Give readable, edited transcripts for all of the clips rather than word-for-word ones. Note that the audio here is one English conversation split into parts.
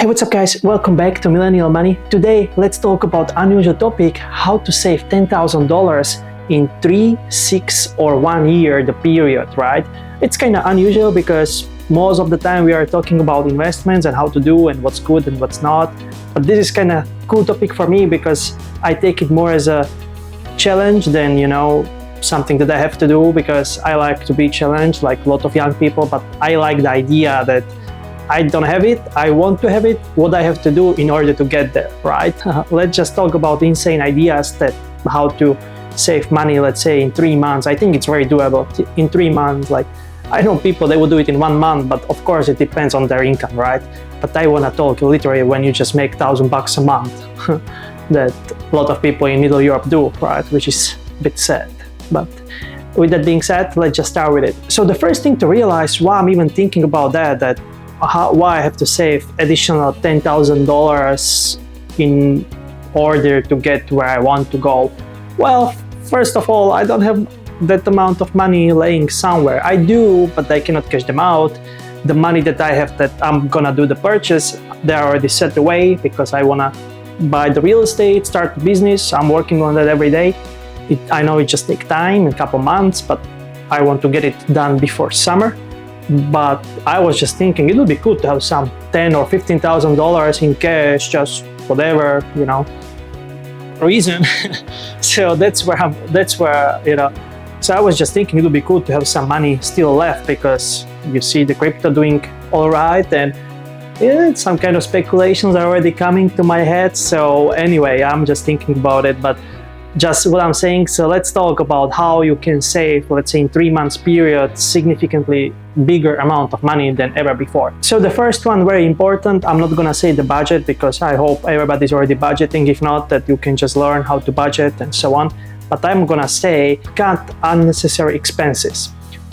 Hey, what's up guys? Welcome back to Millennial Money. Today, let's talk about unusual topic, how to save $10,000 in 3, 6 or 1 year, the period, right? It's kind of unusual because most of the time we are talking about investments and how to do and what's good and what's not. But this is kind of cool topic for me because I take it more as a challenge than, something that I have to do, because I like to be challenged like a lot of young people, but I like the idea that I don't have it, I want to have it, what I have to do in order to get there, right? Let's just talk about insane ideas that how to save money, let's say in 3 months. I think it's very doable in 3 months. Like, I know people, they will do it in 1 month, but of course it depends on their income, right? But I want to talk literally when you just make $1,000 a month that a lot of people in Middle Europe do, right? Which is a bit sad. But with that being said, let's just start with it. So the first thing to realize why I'm even thinking about that why I have to save additional $10,000 in order to get where I want to go. Well, first of all, I don't have that amount of money laying somewhere. I do, but I cannot cash them out. The money that I have that I'm gonna do the purchase, they're already set away because I wanna buy the real estate, start the business. I'm working on that every day. I know it just takes time, a couple months, but I want to get it done before summer. But I was just thinking it would be cool to have some $10,000 or $15,000 in cash, just whatever, reason. So that's where, so I was just thinking it would be cool to have some money still left, because you see the crypto doing all right, and some kind of speculations are already coming to my head. So anyway, I'm just thinking about it, but just what I'm saying. So let's talk about how you can save, let's say in 3 months period, significantly bigger amount of money than ever before. So the first one, very important, I'm not gonna say the budget, because I hope everybody's already budgeting. If not, that you can just learn how to budget and so on. But I'm gonna say cut unnecessary expenses.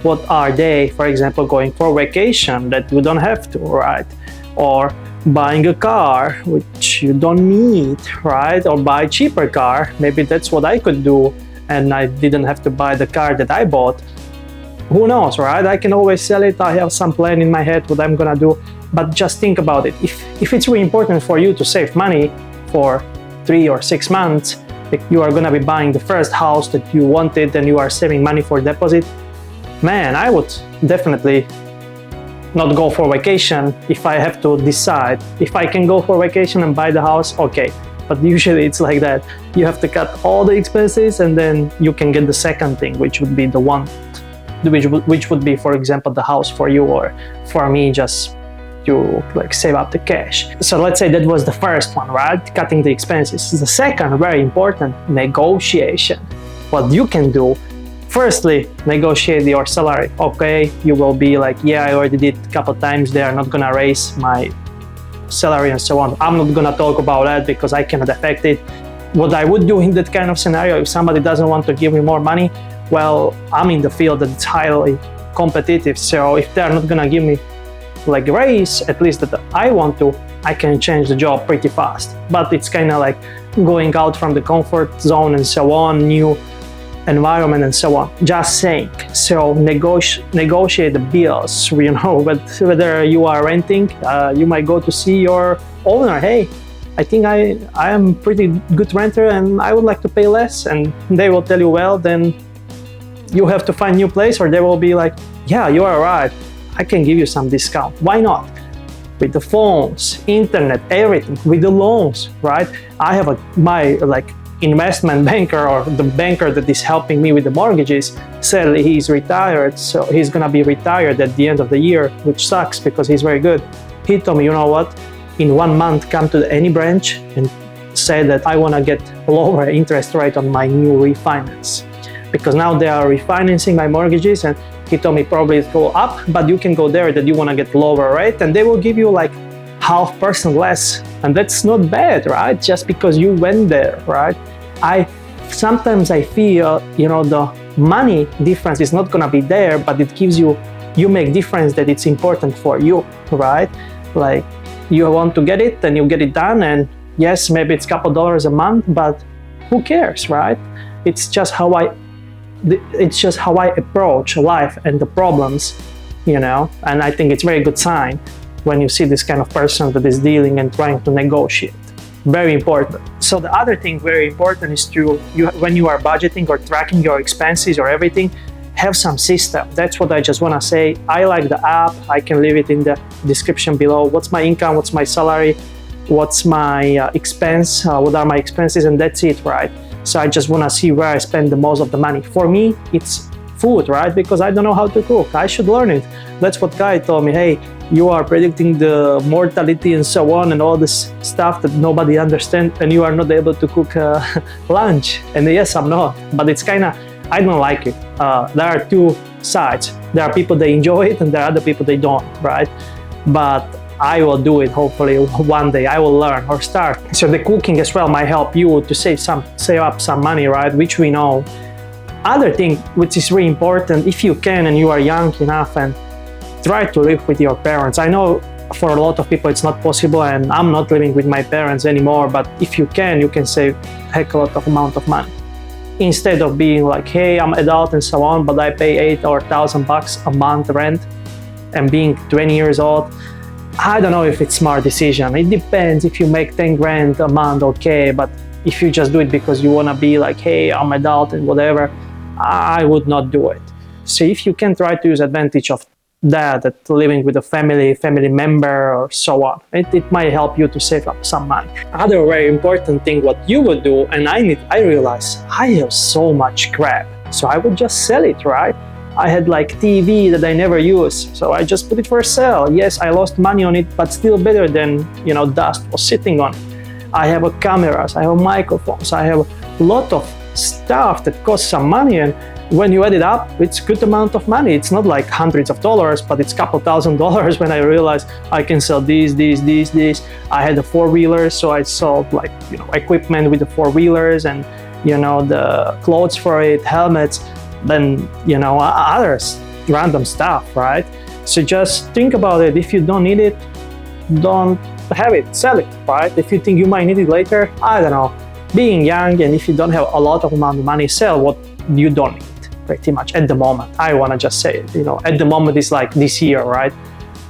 What are they? For example, going for vacation that you don't have to, right? Or buying a car which you don't need, right? Or buy a cheaper car. Maybe that's what I could do and I didn't have to buy the car that I bought. Who knows, right? I can always sell it. I have some plan in my head what I'm gonna do. But just think about it. If it's really important for you to save money for 3 or 6 months, if you are gonna be buying the first house that you wanted and you are saving money for deposit, man, I would definitely not go for vacation. If I have to decide if I can go for vacation and buy the house, okay. But usually it's like that. You have to cut all the expenses and then you can get the second thing, which would be the one, which would be, for example, the house for you, or for me, just to save up the cash. So let's say that was the first one, right? Cutting the expenses. The second, very important, negotiation. What you can do, firstly, negotiate your salary. Okay, you will be like, yeah, I already did a couple times, they are not gonna raise my salary and so on. I'm not gonna talk about that because I cannot affect it. What I would do in that kind of scenario, if somebody doesn't want to give me more money, well, I'm in the field that it's highly competitive. So if they're not gonna give me raise, at least that I want to, I can change the job pretty fast. But it's kind of like going out from the comfort zone and so on, new environment and so on. Just saying. So negotiate the bills. Whether you are renting, you might go to see your owner. Hey, I think I am pretty good renter and I would like to pay less. And they will tell you, well, then you have to find a new place. Or they will be like, yeah, you are right, I can give you some discount. Why not? With the phones, internet, everything, with the loans, right? I have my investment banker, or the banker that is helping me with the mortgages, said he's retired, so he's gonna be retired at the end of the year, which sucks because he's very good. He told me, you know what, in 1 month come to any branch and say that I want to get lower interest rate on my new refinance, because now they are refinancing my mortgages, and he told me probably it go up, but you can go there that you want to get lower rate and they will give you 0.5% less, and that's not bad, right? Just because you went there, right? Sometimes I feel, the money difference is not gonna be there, but it gives you make difference that it's important for you, right? Like, you want to get it, then you get it done, and yes, maybe it's a couple dollars a month, but who cares, right? It's just how I approach life and the problems, and I think it's a very good sign. when you see this kind of person that is dealing and trying to negotiate. Very important. So the other thing very important is when you are budgeting or tracking your expenses or everything, have some system. That's what I just want to say. I like the app. I can leave it in the description below. What's my income? What's my salary? What's my expense? What are my expenses? And that's it, right? So I just want to see where I spend the most of the money. For me, it's food, right? Because I don't know how to cook. I should learn it. That's what Guy told me. Hey, you are predicting the mortality and so on and all this stuff that nobody understands, and you are not able to cook lunch. And yes, I'm not, but it's kind of, I don't like it. There are two sides. There are people that enjoy it and there are other people that don't, right? But I will do it hopefully one day. I will learn or start. So the cooking as well might help you to save up some money, right? Which we know. Other thing which is really important, if you can and you are young enough, and try to live with your parents. I know for a lot of people it's not possible, and I'm not living with my parents anymore, but if you can save heck a lot of amount of money. Instead of being like, hey, I'm adult and so on, but I pay $8,000 or $1,000 a month rent, and being 20 years old, I don't know if it's smart decision. It depends. If you make 10 grand a month, okay, but if you just do it because you want to be like, hey, I'm adult and whatever, I would not do it. So if you can, try to use advantage of that living with a family member or so on. It might help you to save up some money. Other very important thing what you would do, and I realize I have so much crap, so I would just sell it, right? I had like TV that I never use, so I just put it for sale. Yes, I lost money on it, but still better than, dust was sitting on it. I have cameras, I have microphones, I have a lot of stuff that costs some money, and when you add it up, it's a good amount of money. It's not like hundreds of dollars, but it's a couple $1,000s when I realized I can sell these. I had a four-wheeler, so I sold equipment with the four-wheelers and the clothes for it, helmets, then others, random stuff, right? So just think about it. If you don't need it, don't have it, sell it, right? If you think you might need it later, I don't know. Being young, and if you don't have a lot of amount of money, sell what you don't need, pretty much at the moment. I want to just say it, at the moment it's like this year, right?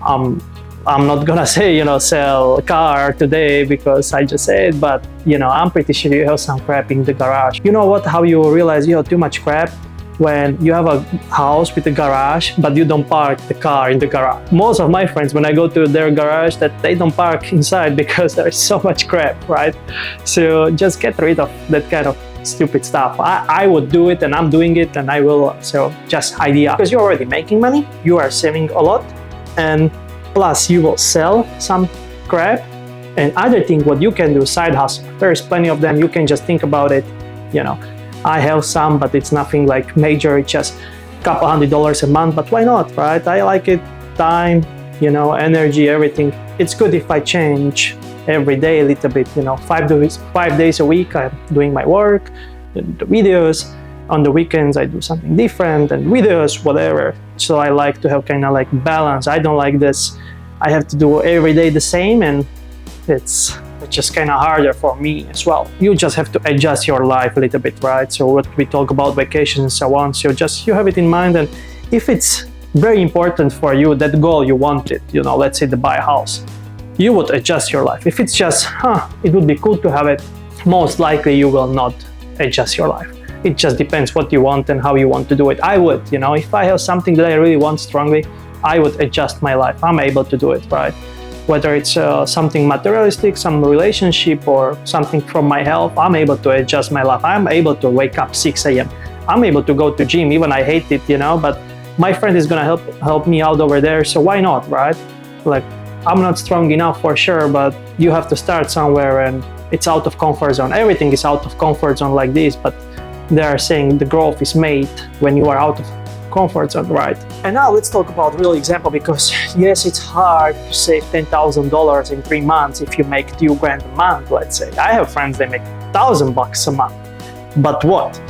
I'm not gonna say, sell a car today because I just said, but I'm pretty sure you have some crap in the garage. You know what, how you realize you have too much crap? When you have a house with a garage, but you don't park the car in the garage. Most of my friends, when I go to their garage, that they don't park inside because there's so much crap, right? So just get rid of that kind of stupid stuff. I would do it, and I'm doing it, and I will. So just idea, because you're already making money, you are saving a lot, and plus you will sell some crap. And other thing, what you can do, side hustle. There's plenty of them. You can just think about it, I have some, but it's nothing like major. It's just a couple $100s a month, but why not, right? I like it. Time, energy, everything. It's good if I change every day a little bit, 5 days a week I'm doing my work, the videos. On the weekends I do something different, and videos, whatever. So I like to have kind of like balance. I don't like this, I have to do every day the same, and it's just kind of harder for me as well. You just have to adjust your life a little bit, right? So what we talk about vacations and so on, so you have it in mind, and if it's very important for you, that goal you wanted, let's say to buy a house, you would adjust your life. If it's just, it would be cool to have it, most likely you will not adjust your life. It just depends what you want and how you want to do it. I would, if I have something that I really want strongly, I would adjust my life. I'm able to do it, right? Whether it's something materialistic, some relationship, or something from my health, I'm able to adjust my life. I'm able to wake up 6 a.m. I'm able to go to gym, even I hate it, but my friend is gonna help me out over there, so why not, right? Like, I'm not strong enough for sure, but you have to start somewhere, and it's out of comfort zone. Everything is out of comfort zone like this, but they are saying the growth is made when you are out of comfort zone, right? And now let's talk about real example, because yes, it's hard to save $10,000 in 3 months if you make $2,000 a month, let's say. I have friends that make $1,000 a month. But what?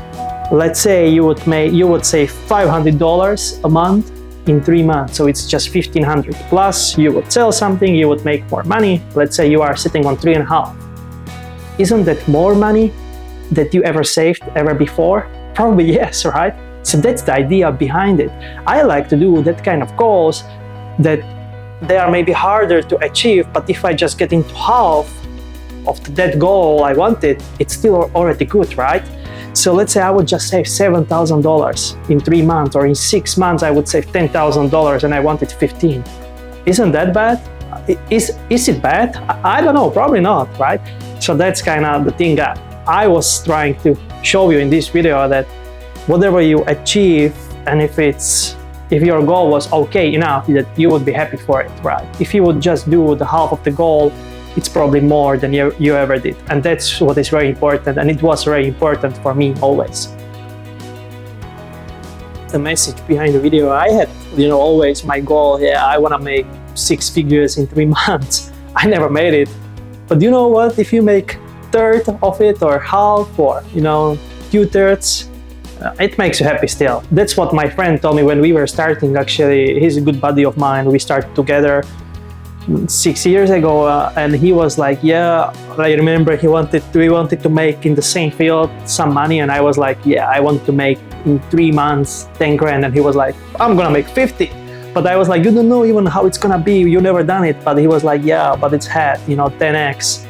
Let's say you would save $500 a month in 3 months, so it's just $1,500. Plus you would sell something, you would make more money. Let's say you are sitting on 3.5. Isn't that more money that you ever saved ever before? Probably yes, right? So that's the idea behind it. I like to do that kind of goals that they are maybe harder to achieve, but if I just get into half of that goal I wanted, it's still already good, right? So let's say I would just save $7,000 in 3 months, or in 6 months I would save $10,000 and I wanted 15. Isn't that bad? Is it bad? I don't know, probably not, right? So that's kind of the thing that I was trying to show you in this video, that whatever you achieve, and if your goal was okay enough, that you would be happy for it, right? If you would just do the half of the goal, it's probably more than you ever did. And that's what is very important, and it was very important for me always. The message behind the video, I had, always my goal, I want to make 6 figures in 3 months. I never made it. But you know what? If you make third of it, or half, or 2/3, it makes you happy still. That's what my friend told me when we were starting. Actually, he's a good buddy of mine. We started together 6 years ago, and he was like, yeah, I remember we wanted to make in the same field some money, and I was like, yeah, I want to make in 3 months 10 grand, and he was like, I'm gonna make 50. But I was like, you don't know even how it's gonna be, you never done it. But he was like, yeah, but it's had 10x.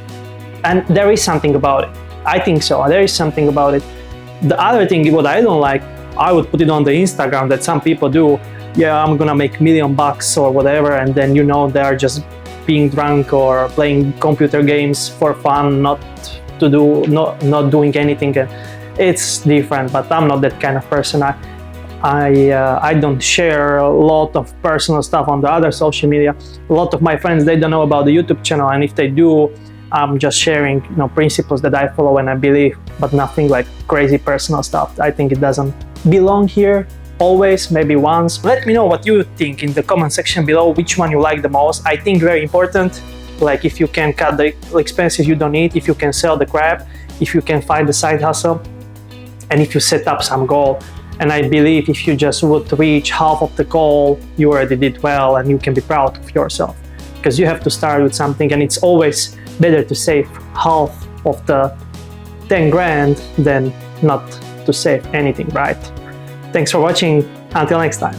And there is something about it. I think so, there is something about it. The other thing, what I don't like, I would put it on the Instagram that some people do. Yeah, I'm gonna make $1 million or whatever, and then they are just being drunk or playing computer games for fun, not doing anything. And it's different, but I'm not that kind of person. I don't share a lot of personal stuff on the other social media. A lot of my friends, they don't know about the YouTube channel, and if they do, I'm just sharing principles that I follow and I believe, but nothing like crazy personal stuff. I think it doesn't belong here. Always, maybe once. Let me know what you think in the comment section below, which one you like the most. I think very important, like if you can cut the expenses you don't need, if you can sell the crap, if you can find the side hustle, and if you set up some goal. And I believe if you just would reach half of the goal, you already did well, and you can be proud of yourself, because you have to start with something, and it's always better to save half of the 10 grand than not to save anything, right? Thanks for watching. Until next time.